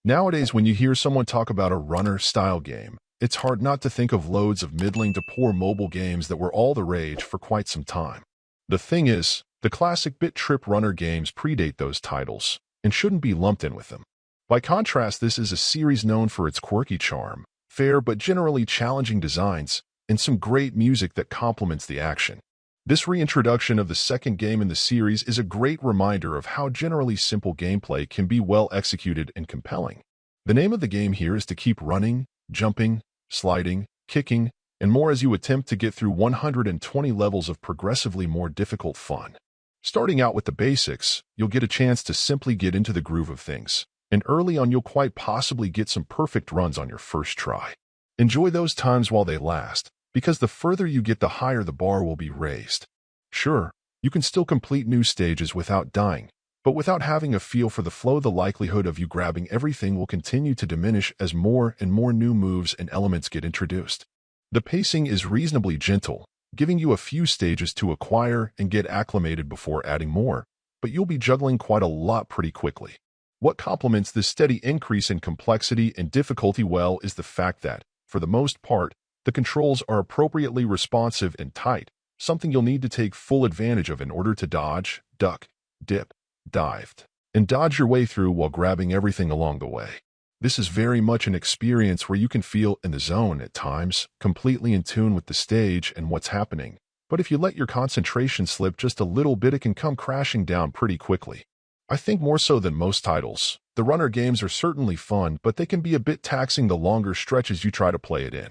Nowadays, when you hear someone talk about a runner-style game, it's hard not to think of loads of middling to poor mobile games that were all the rage for quite some time. The thing is, the classic BIT.TRIP runner games predate those titles and shouldn't be lumped in with them. By contrast, this is a series known for its quirky charm, fair but generally challenging designs, and some great music that complements the action. This reintroduction of the second game in the series is a great reminder of how generally simple gameplay can be well executed and compelling. The name of the game here is to keep running, jumping, sliding, kicking, and more as you attempt to get through 120 levels of progressively more difficult fun. Starting out with the basics, you'll get a chance to simply get into the groove of things, and early on you'll quite possibly get some perfect runs on your first try. Enjoy those times while they last, because the further you get, the higher the bar will be raised. Sure, you can still complete new stages without dying, but without having a feel for the flow, the likelihood of you grabbing everything will continue to diminish as more and more new moves and elements get introduced. The pacing is reasonably gentle, giving you a few stages to acquire and get acclimated before adding more, but you'll be juggling quite a lot pretty quickly. What complements this steady increase in complexity and difficulty well is the fact that, for the most part, the controls are appropriately responsive and tight, something you'll need to take full advantage of in order to dodge, duck, dip, dive, and dodge your way through while grabbing everything along the way. This is very much an experience where you can feel in the zone at times, completely in tune with the stage and what's happening. But if you let your concentration slip just a little bit, it can come crashing down pretty quickly. I think more so than most titles, the runner games are certainly fun, but they can be a bit taxing the longer stretches you try to play it in.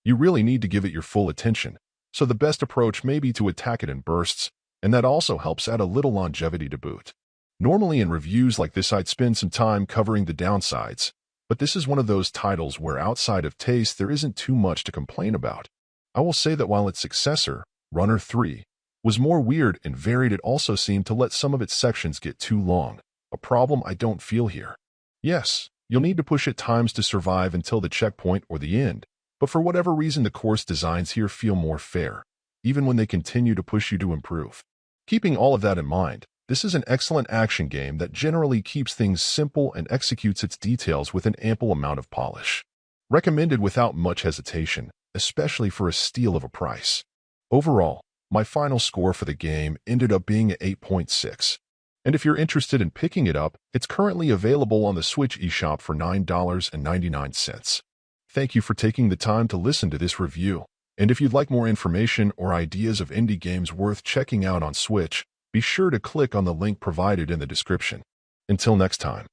You really need to give it your full attention, so the best approach may be to attack it in bursts, and that also helps add a little longevity to boot. Normally in reviews like this I'd spend some time covering the downsides, but this is one of those titles where outside of taste there isn't too much to complain about. I will say that while its successor, Runner2, was more weird and varied, it also seemed to let some of its sections get too long, a problem I don't feel here. Yes, you'll need to push at times to survive until the checkpoint or the end, but for whatever reason the course designs here feel more fair, even when they continue to push you to improve. Keeping all of that in mind, this is an excellent action game that generally keeps things simple and executes its details with an ample amount of polish. Recommended without much hesitation, especially for a steal of a price. Overall, my final score for the game ended up being an 8.6. And if you're interested in picking it up, it's currently available on the Switch eShop for $9.99. Thank you for taking the time to listen to this review. And if you'd like more information or ideas of indie games worth checking out on Switch, be sure to click on the link provided in the description. Until next time.